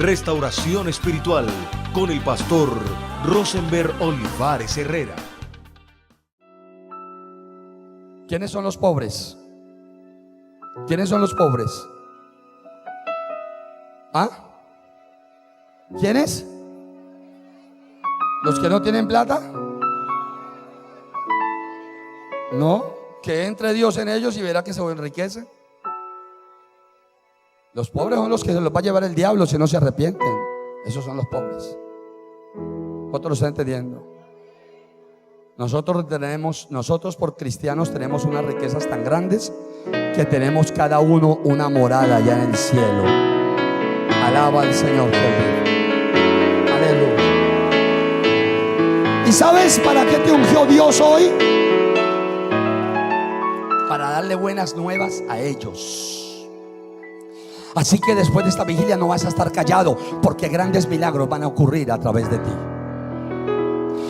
Restauración Espiritual con el pastor Rosenberg Olivares Herrera. ¿Quiénes son los pobres? ¿Quiénes son los pobres? ¿Ah? ¿Quiénes? ¿Los que no tienen plata? No, que entre Dios en ellos y verá que se enriquecen. Los pobres son los que se los va a llevar el diablo si no se arrepienten. Esos son los pobres. ¿Cuántos lo están entendiendo? Nosotros por cristianos tenemos unas riquezas tan grandes que tenemos cada uno una morada allá en el cielo. Alaba al Señor. Aleluya. ¿Y sabes para qué te ungió Dios hoy? Para darle buenas nuevas a ellos. Así que después de esta vigilia no vas a estar callado, porque grandes milagros van a ocurrir a través de ti.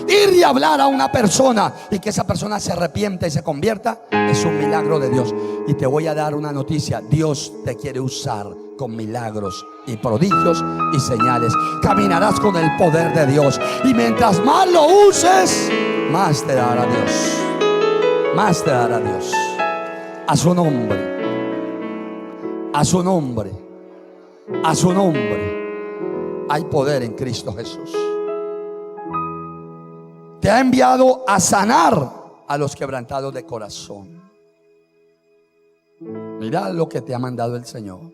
Ir y hablar a una persona y que esa persona se arrepienta y se convierta es un milagro de Dios. Y te voy a dar una noticia: Dios te quiere usar con milagros y prodigios y señales. Caminarás con el poder de Dios, y mientras más lo uses, más te dará Dios. Más te dará Dios. A su nombre. A su nombre, a su nombre, hay poder en Cristo Jesús. Te ha enviado a sanar a los quebrantados de corazón. Mira lo que te ha mandado el Señor.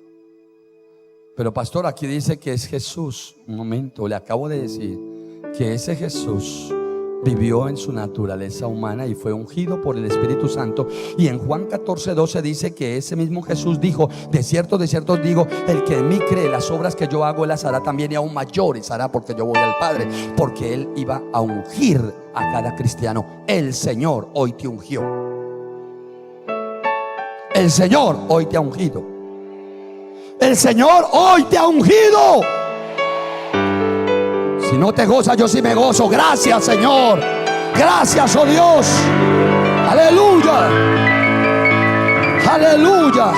Pero pastor, aquí dice que es Jesús. Un momento, le acabo de decir que ese Jesús vivió en su naturaleza humana y fue ungido por el Espíritu Santo. Y en Juan 14:12 dice que ese mismo Jesús dijo: de cierto os digo, el que en mí cree, las obras que yo hago, él las hará también, y aún mayores hará, porque yo voy al Padre. Porque él iba a ungir a cada cristiano. El Señor hoy te ungió. El Señor hoy te ha ungido. El Señor hoy te ha ungido. Si no te gozas, yo sí me gozo. Gracias, Señor. Gracias, oh Dios. Aleluya. Aleluya.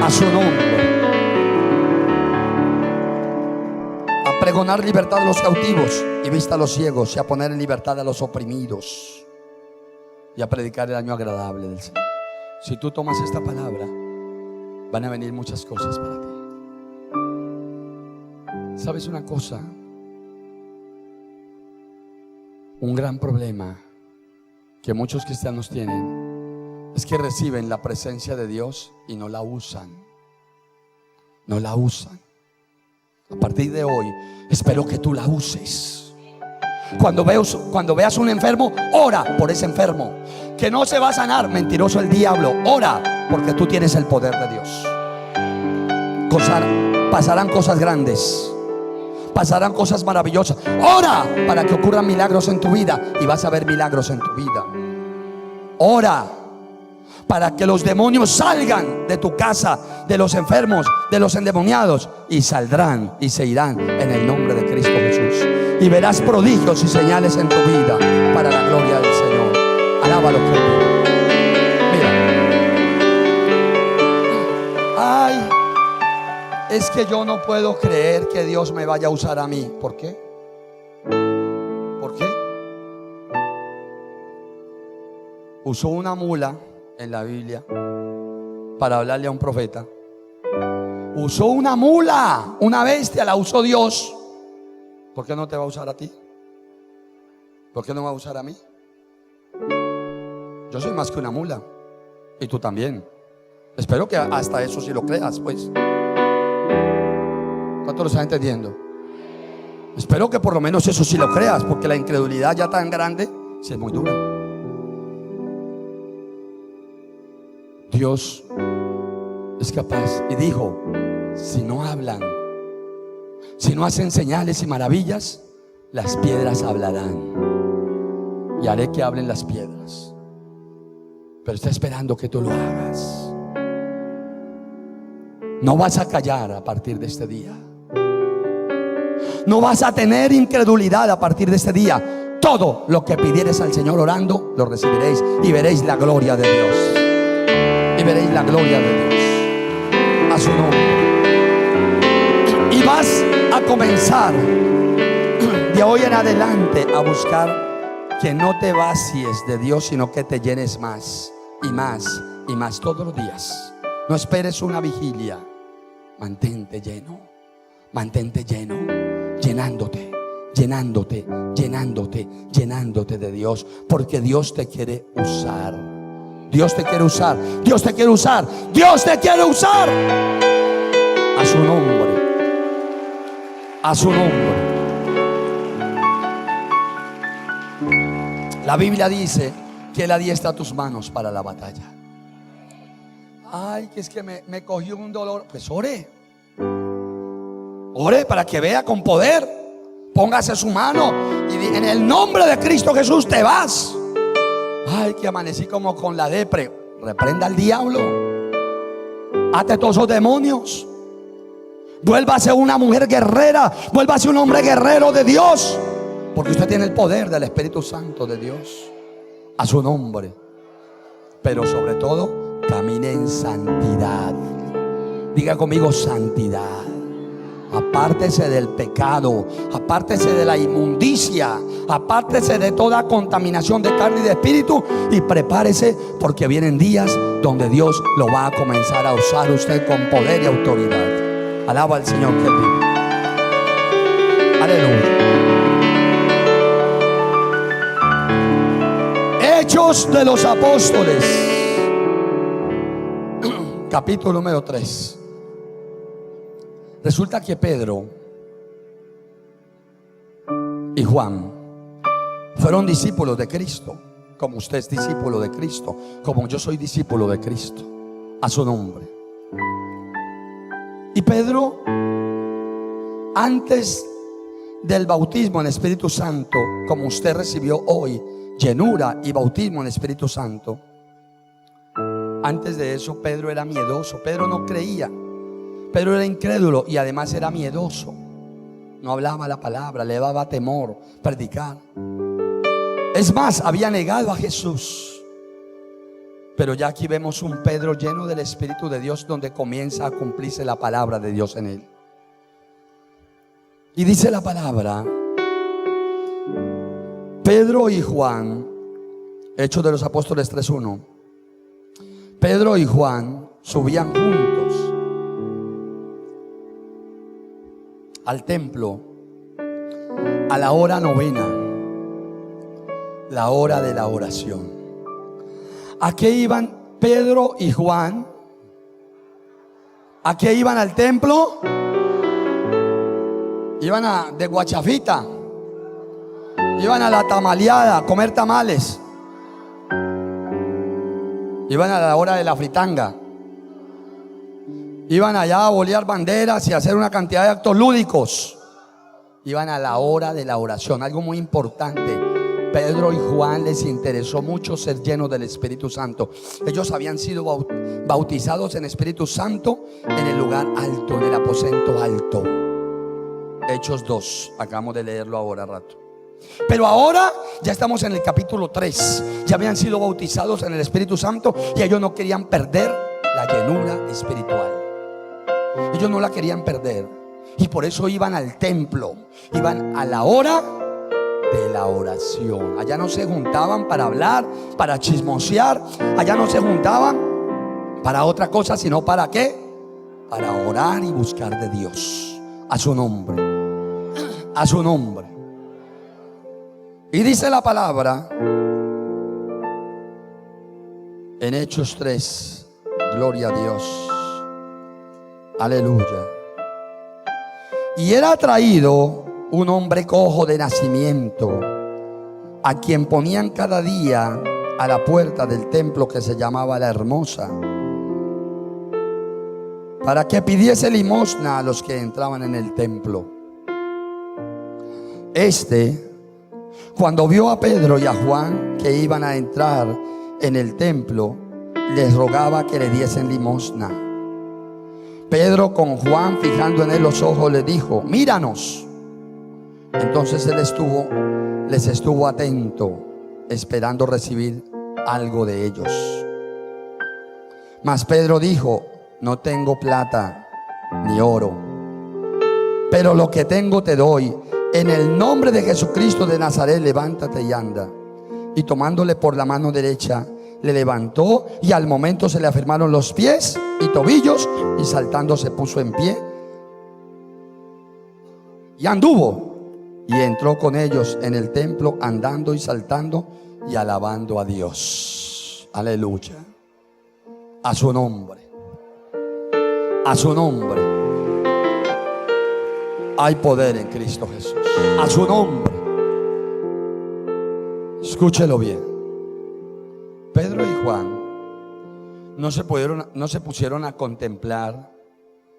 A su nombre. A pregonar libertad a los cautivos y vista a los ciegos, y a poner en libertad a los oprimidos, y a predicar el año agradable del Señor. Si tú tomas esta palabra, van a venir muchas cosas para ti. ¿Sabes una cosa? Un gran problema que muchos cristianos tienen es que reciben la presencia de Dios y no la usan. No la usan. A partir de hoy, espero que tú la uses. Cuando veas un enfermo, ora por ese enfermo. Que no se va a sanar, mentiroso el diablo. Ora, porque tú tienes el poder de Dios. Pasarán cosas grandes. Pasarán cosas maravillosas. Ora para que ocurran milagros en tu vida, y vas a ver milagros en tu vida. Ora para que los demonios salgan de tu casa, de los enfermos, de los endemoniados, y saldrán y se irán en el nombre de Cristo Jesús. Y verás prodigios y señales en tu vida para la gloria del Señor. Alábalo conmigo. Mira. Ay, es que yo no puedo creer que Dios me vaya a usar a mí. ¿Por qué? ¿Por qué? Usó una mula en la Biblia para hablarle a un profeta. Usó una mula, una bestia, la usó Dios. ¿Por qué no te va a usar a ti? ¿Por qué no va a usar a mí? Yo soy más que una mula, y tú también. Espero que hasta eso sí lo creas, pues. ¿Cuánto lo estás entendiendo? Espero que por lo menos eso sí lo creas, porque la incredulidad ya tan grande sí es muy dura. Dios es capaz, y dijo: si no hablan, si no hacen señales y maravillas, las piedras hablarán, y haré que hablen las piedras. Pero está esperando que tú lo hagas. No vas a callar a partir de este día. No vas a tener incredulidad a partir de este día. Todo lo que pidieres al Señor orando, lo recibiréis, y veréis la gloria de Dios. Y veréis la gloria de Dios. A su nombre. vas a comenzar de hoy en adelante a buscar que no te vacíes de Dios, sino que te llenes más y más y más todos los días. No esperes una vigilia. Mantente lleno, llenándote, llenándote, llenándote, llenándote de Dios, porque Dios te quiere usar. Dios te quiere usar, Dios te quiere usar, Dios te quiere usar. A su nombre, a su nombre. La Biblia dice que Él adiestra tus manos para la batalla. Ay, que es que me cogió un dolor. Pues ore, ore para que vea con poder. Póngase su mano y en el nombre de Cristo Jesús te vas. Ay, que amanecí como con la depre. Reprenda al diablo, ate todos esos demonios. Vuélvase una mujer guerrera, vuélvase un hombre guerrero de Dios, porque usted tiene el poder del Espíritu Santo de Dios. A su nombre. Pero sobre todo, camine en santidad. Diga conmigo: santidad. Apártese del pecado, apártese de la inmundicia, apártese de toda contaminación de carne y de espíritu, y prepárese, porque vienen días donde Dios lo va a comenzar a usar usted con poder y autoridad. Alaba al Señor que vive. Aleluya. Hechos de los Apóstoles, capítulo número 3. Resulta que Pedro y Juan fueron discípulos de Cristo, como usted es discípulo de Cristo, como yo soy discípulo de Cristo. A su nombre. Y Pedro, antes del bautismo en el Espíritu Santo, como usted recibió hoy llenura y bautismo en el Espíritu Santo, antes de eso Pedro era miedoso. Pedro no creía. Pedro era incrédulo y además era miedoso. No hablaba la palabra, le daba temor predicar. Es más, había negado a Jesús. Pero ya aquí vemos un Pedro lleno del Espíritu de Dios, donde comienza a cumplirse la palabra de Dios en él. Y dice la palabra: Pedro y Juan, Hechos de los Apóstoles 3:1. Pedro y Juan subían juntos al templo a la hora novena, la hora de la oración. ¿A qué iban Pedro y Juan? ¿A qué iban al templo? Iban de guachafita, iban a la tamaleada a comer tamales, iban a la hora de la fritanga, iban allá a bolear banderas y a hacer una cantidad de actos lúdicos. Iban a la hora de la oración. Algo muy importante: Pedro y Juan les interesó mucho ser llenos del Espíritu Santo. Ellos habían sido bautizados en Espíritu Santo en el lugar alto, en el aposento alto. Hechos 2, acabamos de leerlo ahora rato. Pero ahora ya estamos en el capítulo 3. Ya habían sido bautizados en el Espíritu Santo y ellos no querían perder la llenura espiritual. Ellos no la querían perder, y por eso iban al templo. Iban a la hora de la oración. Allá no se juntaban para hablar, para chismosear. Allá no se juntaban para otra cosa, sino ¿para qué? Para orar y buscar de Dios. A su nombre, a su nombre. Y dice la palabra en Hechos 3, gloria a Dios, aleluya. Y era traído un hombre cojo de nacimiento, a quien ponían cada día a la puerta del templo que se llamaba La Hermosa, para que pidiese limosna a los que entraban en el templo. Cuando vio a Pedro y a Juan que iban a entrar en el templo, les rogaba que le diesen limosna. Pedro, con Juan fijando en él los ojos, le dijo: míranos. Entonces él les estuvo atento, esperando recibir algo de ellos. Mas Pedro dijo: no tengo plata ni oro, pero lo que tengo te doy. En el nombre de Jesucristo de Nazaret, levántate y anda. Y tomándole por la mano derecha, le levantó, y al momento se le afirmaron los pies y tobillos, y saltando se puso en pie y anduvo, y entró con ellos en el templo, andando y saltando y alabando a Dios. Aleluya. A su nombre, a su nombre hay poder en Cristo Jesús. A su nombre. Escúchelo bien. Pedro y Juan no se pusieron a contemplar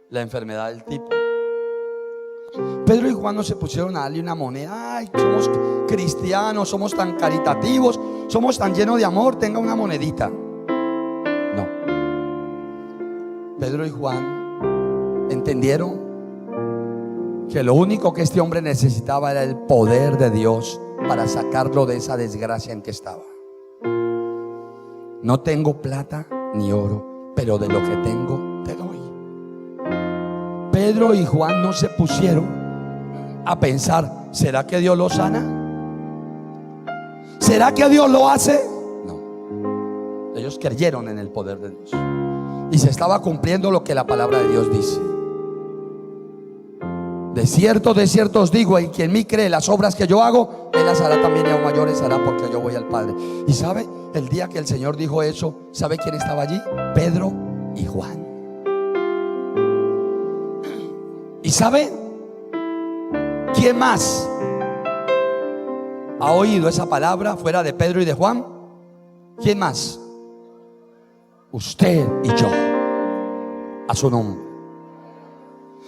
la enfermedad del tipo. Pedro y Juan no se pusieron a darle una moneda. Ay, somos cristianos, somos tan caritativos, somos tan llenos de amor, tenga una monedita. No. Pedro y Juan entendieron que lo único que este hombre necesitaba era el poder de Dios para sacarlo de esa desgracia en que estaba. No tengo plata ni oro, pero de lo que tengo te doy. Pedro y Juan no se pusieron a pensar, ¿será que Dios lo sana? ¿Será que Dios lo hace? No. Ellos creyeron en el poder de Dios y se estaba cumpliendo lo que la palabra de Dios dice. De cierto os digo, el que en mí cree, las obras que yo hago, él las hará también, y aún mayores hará, porque yo voy al Padre. Y sabe, el día que el Señor dijo eso, ¿sabe quién estaba allí? Pedro y Juan. ¿Y sabe quién más ha oído esa palabra fuera de Pedro y de Juan? ¿Quién más? Usted y yo. A su nombre.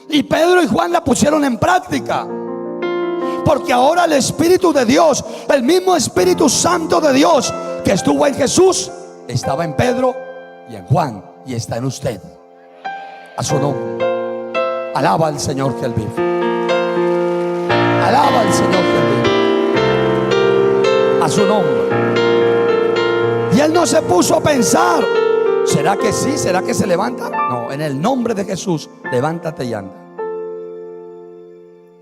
Y Pedro y Juan la pusieron en práctica, porque ahora el Espíritu de Dios, el mismo Espíritu Santo de Dios que estuvo en Jesús, estaba en Pedro y en Juan, y está en usted. A su nombre. Alaba al Señor que Él vive. Alaba al Señor que Él vive. A su nombre. Y Él no se puso a pensar, ¿será que sí? ¿Será que se levanta? No, en el nombre de Jesús, levántate y anda.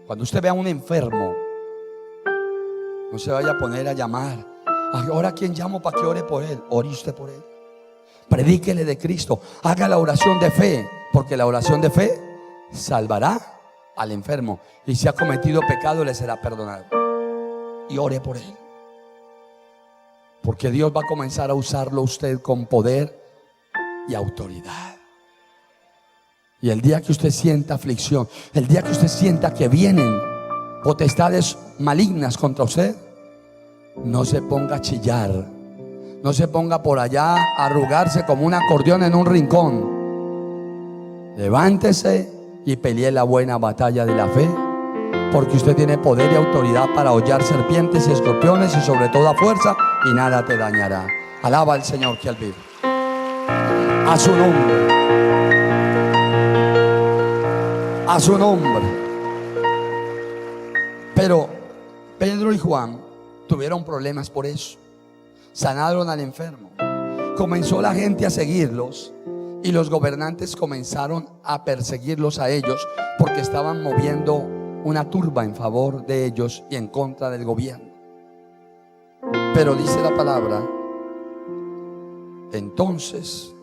Cuando usted vea a un enfermo, no se vaya a poner a llamar. Ahora, ¿quién llamo para que ore por él? Ore usted por él. Predíquele de Cristo. Haga la oración de fe, porque la oración de fe salvará al enfermo, y si ha cometido pecado le será perdonado. Y ore por él, porque Dios va a comenzar a usarlo usted con poder y autoridad. Y el día que usted sienta aflicción, el día que usted sienta que vienen potestades malignas contra usted, no se ponga a chillar, no se ponga por allá a arrugarse como un acordeón en un rincón. Levántese y pelee la buena batalla de la fe, porque usted tiene poder y autoridad para hollar serpientes y escorpiones, y sobre toda fuerza, y nada te dañará. Alaba al Señor que Él vive. A su nombre. A su nombre. Pero Pedro y Juan tuvieron problemas por eso. Sanaron al enfermo. Comenzó la gente a seguirlos, y los gobernantes comenzaron a perseguirlos a ellos, porque estaban moviendo una turba en favor de ellos y en contra del gobierno. Pero dice la palabra, entonces,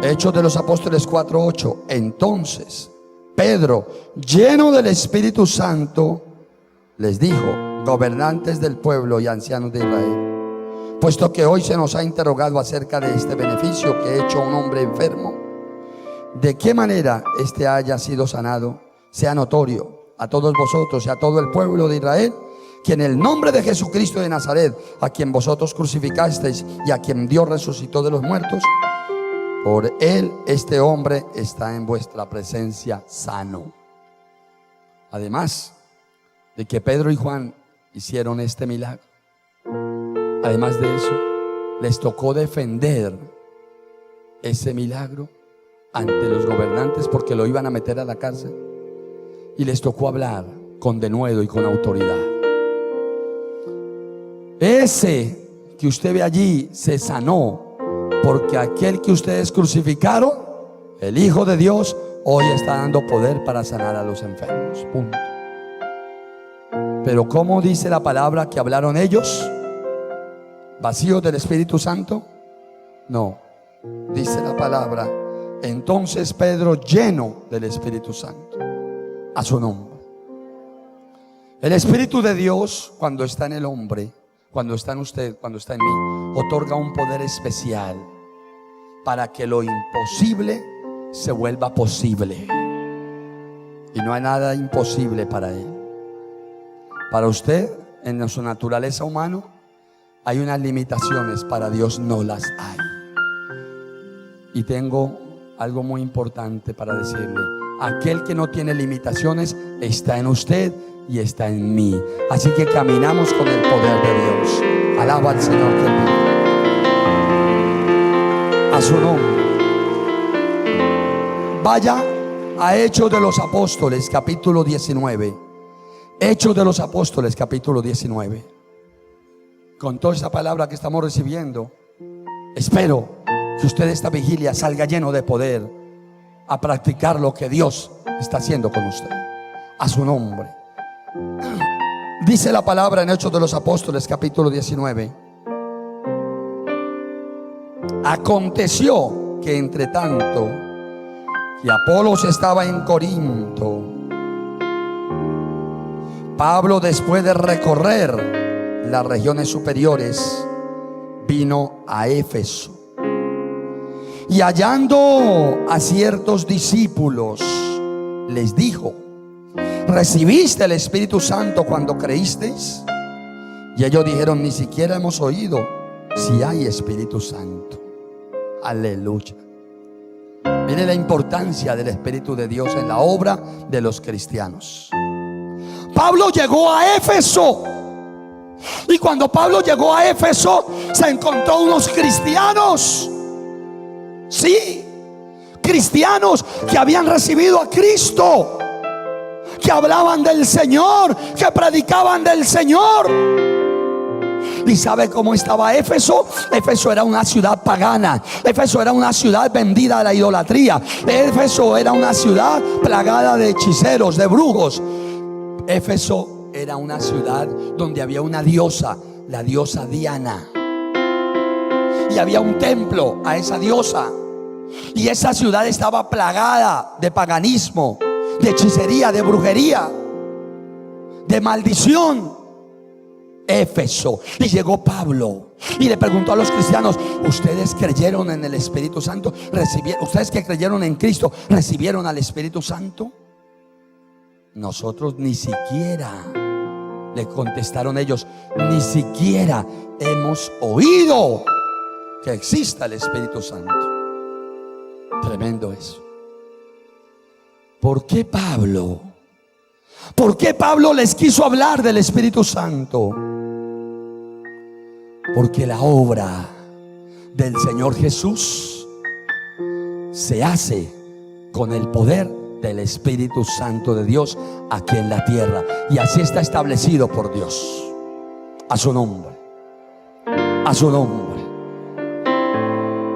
Hechos de los Apóstoles 4:8, entonces Pedro, lleno del Espíritu Santo, les dijo: gobernantes del pueblo y ancianos de Israel, puesto que hoy se nos ha interrogado acerca de este beneficio que ha hecho a un hombre enfermo, de qué manera éste haya sido sanado, sea notorio a todos vosotros y a todo el pueblo de Israel, que en el nombre de Jesucristo de Nazaret, a quien vosotros crucificasteis y a quien Dios resucitó de los muertos, por él este hombre está en vuestra presencia sano. Además de que Pedro y Juan hicieron este milagro, además de eso, les tocó defender ese milagro ante los gobernantes, porque lo iban a meter a la cárcel, y les tocó hablar con denuedo y con autoridad. Ese que usted ve allí se sanó, porque aquel que ustedes crucificaron, el Hijo de Dios, hoy está dando poder para sanar a los enfermos. Punto. Pero ¿cómo dice la palabra que hablaron ellos? ¿Vacíos del Espíritu Santo? No. Dice la palabra, entonces Pedro, lleno del Espíritu Santo, a su nombre. El Espíritu de Dios, cuando está en el hombre, cuando está en usted, cuando está en mí, otorga un poder especial para que lo imposible se vuelva posible. Y no hay nada imposible para Él. Para usted, en su naturaleza humana, hay unas limitaciones, para Dios no las hay. Y tengo algo muy importante para decirle: aquel que no tiene limitaciones está en usted y está en mí. Así que caminamos con el poder de Dios. Alaba al Señor que vive. A su nombre. Vaya a Hechos de los Apóstoles, capítulo 19. Hechos de los Apóstoles, capítulo 19. Con toda esa palabra que estamos recibiendo, espero que usted esta vigilia salga lleno de poder a practicar lo que Dios está haciendo con usted. A su nombre. Dice la palabra en Hechos de los Apóstoles, capítulo 19. Aconteció que entre tanto que Apolos estaba en Corinto, Pablo, después de recorrer las regiones superiores, vino a Éfeso. Y hallando a ciertos discípulos, les dijo: ¿recibiste el Espíritu Santo cuando creísteis? Y ellos dijeron: ni siquiera hemos oído si hay Espíritu Santo. Aleluya. Mire la importancia del Espíritu de Dios en la obra de los cristianos. Pablo llegó a Éfeso, y cuando Pablo llegó a Éfeso se encontró unos cristianos. Sí, cristianos que habían recibido a Cristo, que hablaban del Señor, que predicaban del Señor. ¿Y sabe cómo estaba Éfeso? Éfeso era una ciudad pagana. Éfeso era una ciudad vendida a la idolatría. Éfeso era una ciudad plagada de hechiceros, de brujos. Éfeso era una ciudad donde había una diosa, la diosa Diana. Y había un templo a esa diosa. Y esa ciudad estaba plagada de paganismo, de hechicería, de brujería, de maldición. Éfeso. Y llegó Pablo y le preguntó a los cristianos: ¿ustedes creyeron en el Espíritu Santo? ¿Ustedes que creyeron en Cristo recibieron al Espíritu Santo? Nosotros ni siquiera, le contestaron ellos, ni siquiera hemos oído que exista el Espíritu Santo. Tremendo eso. ¿Por qué Pablo? ¿Por qué Pablo les quiso hablar del Espíritu Santo? Porque la obra del Señor Jesús se hace con el poder del Espíritu Santo de Dios aquí en la tierra. Y así está establecido por Dios. A su nombre. A su nombre.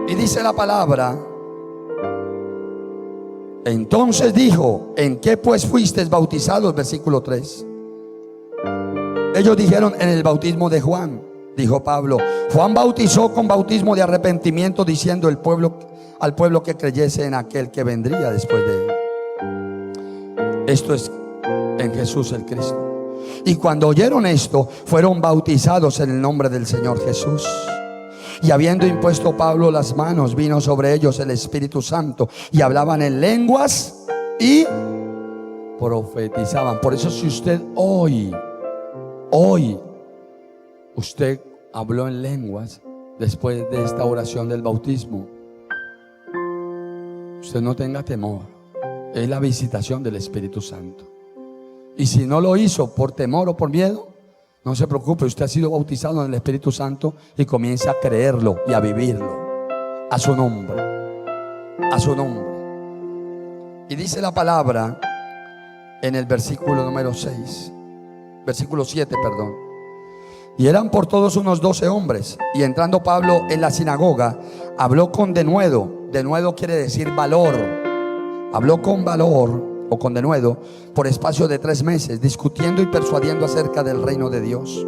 Y dice la palabra: entonces dijo: ¿en qué pues fuisteis bautizados? Versículo 3. Ellos dijeron: en el bautismo de Juan. Dijo Pablo: Juan bautizó con bautismo de arrepentimiento, diciendo al pueblo que creyese en aquel que vendría después de él. Esto es en Jesús el Cristo. Y cuando oyeron esto, fueron bautizados en el nombre del Señor Jesús. Y habiendo impuesto Pablo las manos, vino sobre ellos el Espíritu Santo, y hablaban en lenguas y profetizaban. Por eso, si usted hoy usted habló en lenguas después de esta oración del bautismo, usted no tenga temor. Es la visitación del Espíritu Santo. Y si no lo hizo por temor o por miedo, no se preocupe, usted ha sido bautizado en el Espíritu Santo y comienza a creerlo y a vivirlo. A su nombre. A su nombre. Y dice la palabra en el versículo número 6, versículo 7, perdón. Y eran por todos unos 12 hombres. Y entrando Pablo en la sinagoga, habló con denuedo. Denuedo quiere decir valor. Habló con valor o con denuedo por espacio de 3 meses, discutiendo y persuadiendo acerca del reino de Dios.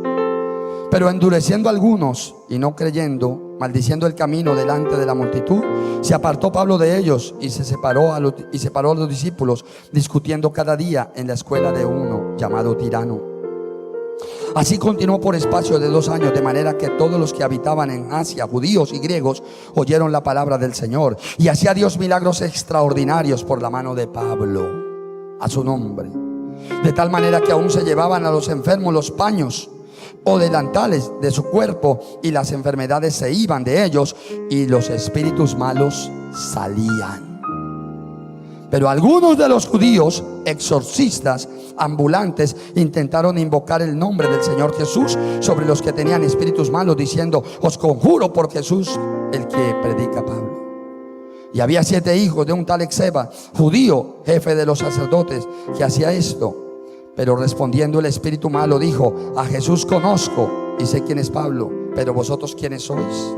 Pero endureciendo a algunos y no creyendo, maldiciendo el camino delante de la multitud, se apartó Pablo de ellos y separó a los discípulos, discutiendo cada día en la escuela de uno llamado Tirano. Así continuó por espacio de 2 años, de manera que todos los que habitaban en Asia, judíos y griegos, oyeron la palabra del Señor. Y hacía Dios milagros extraordinarios por la mano de Pablo, a su nombre, de tal manera que aún se llevaban a los enfermos los paños o delantales de su cuerpo, y las enfermedades se iban de ellos y los espíritus malos salían. Pero algunos de los judíos, exorcistas ambulantes, intentaron invocar el nombre del Señor Jesús sobre los que tenían espíritus malos, diciendo: os conjuro por Jesús, el que predica Pablo. Y había 7 hijos de un tal Exeba, judío, jefe de los sacerdotes, que hacía esto. Pero respondiendo el espíritu malo dijo: a Jesús conozco y sé quién es Pablo, pero vosotros quiénes sois.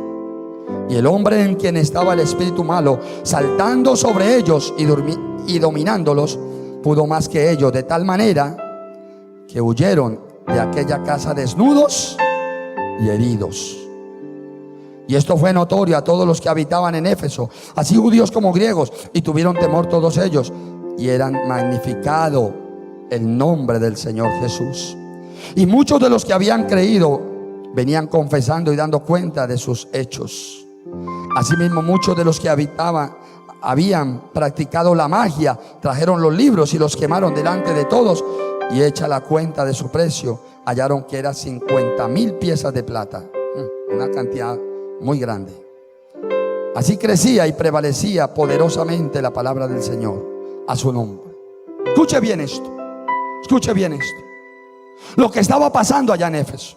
Y el hombre en quien estaba el espíritu malo, saltando sobre ellos y dominándolos, pudo más que ellos, de tal manera que huyeron de aquella casa desnudos y heridos. Y esto fue notorio a todos los que habitaban en Éfeso, así judíos como griegos, y tuvieron temor todos ellos, y eran magnificado el nombre del Señor Jesús. Y muchos de los que habían creído venían confesando y dando cuenta de sus hechos. Asimismo, muchos de los que habían practicado la magia trajeron los libros y los quemaron delante de todos, y hecha la cuenta de su precio, hallaron que eran 50,000 piezas de plata, una cantidad muy grande. Así crecía y prevalecía poderosamente la palabra del Señor a su nombre. Escuche bien esto. Escuche bien esto. Lo que estaba pasando allá en Éfeso.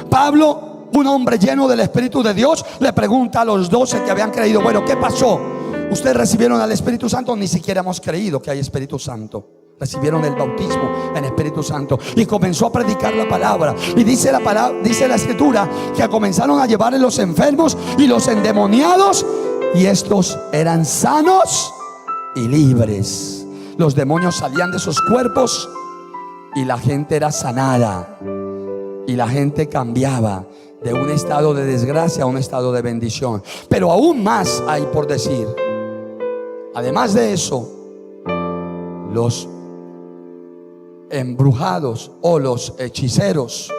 Pablo, un hombre lleno del Espíritu de Dios, le pregunta a los 12 que habían creído: bueno, ¿qué pasó? ¿Ustedes recibieron al Espíritu Santo? Ni siquiera hemos creído que hay Espíritu Santo. Recibieron el bautismo en Espíritu Santo, y comenzó a predicar la palabra. Y dice la Escritura que comenzaron a llevar a los enfermos y los endemoniados, y estos eran sanos y libres. Los demonios salían de sus cuerpos y la gente era sanada, y la gente cambiaba de un estado de desgracia a un estado de bendición. Pero aún más hay por decir. Además de eso, los embrujados o los hechiceros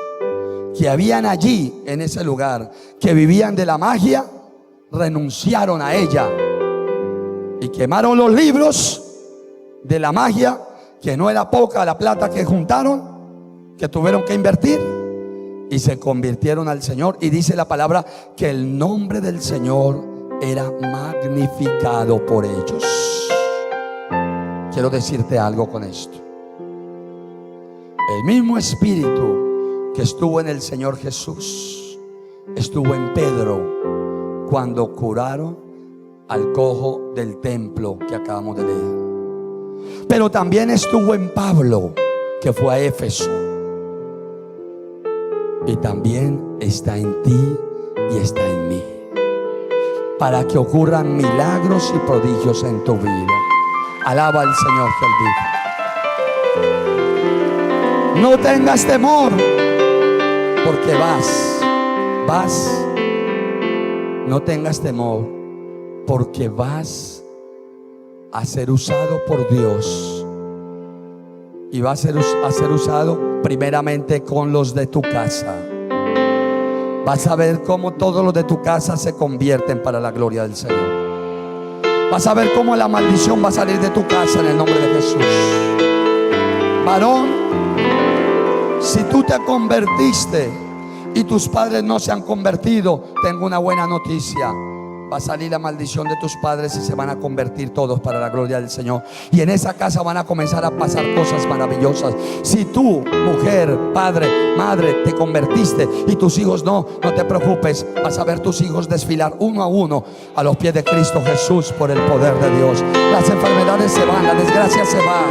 que habían allí en ese lugar, que vivían de la magia, renunciaron a ella y quemaron los libros de la magia, que no era poca la plata que juntaron, que tuvieron que invertir, y se convirtieron al Señor. Y dice la palabra que el nombre del Señor era magnificado por ellos. Quiero decirte algo con esto. El mismo espíritu que estuvo en el Señor Jesús estuvo en Pedro cuando curaron al cojo del templo que acabamos de leer. Pero también estuvo en Pablo, que fue a Éfeso. Y también está en ti y está en mí, para que ocurran milagros y prodigios en tu vida. Alaba al Señor que Él vive. No tengas temor, porque vas. No tengas temor, porque vas a ser usado por Dios. Y va a ser usado primeramente con los de tu casa. Vas a ver cómo todos los de tu casa se convierten para la gloria del Señor. Vas a ver cómo la maldición va a salir de tu casa en el nombre de Jesús. Varón, si tú te convertiste y tus padres no se han convertido, tengo una buena noticia. Va a salir la maldición de tus padres y se van a convertir todos para la gloria del Señor. Y en esa casa van a comenzar a pasar cosas maravillosas. Si tú, mujer, padre, madre, te convertiste y tus hijos no te preocupes. Vas a ver tus hijos desfilar uno a uno a los pies de Cristo Jesús por el poder de Dios. Las enfermedades se van, la desgracia se va,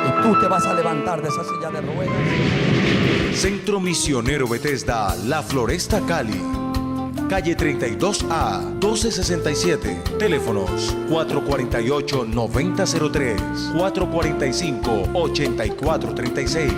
y tú te vas a levantar de esa silla de ruedas. Centro Misionero Bethesda, La Floresta, Cali. calle 32A, 1267. Teléfonos 448-9003, 445-8436.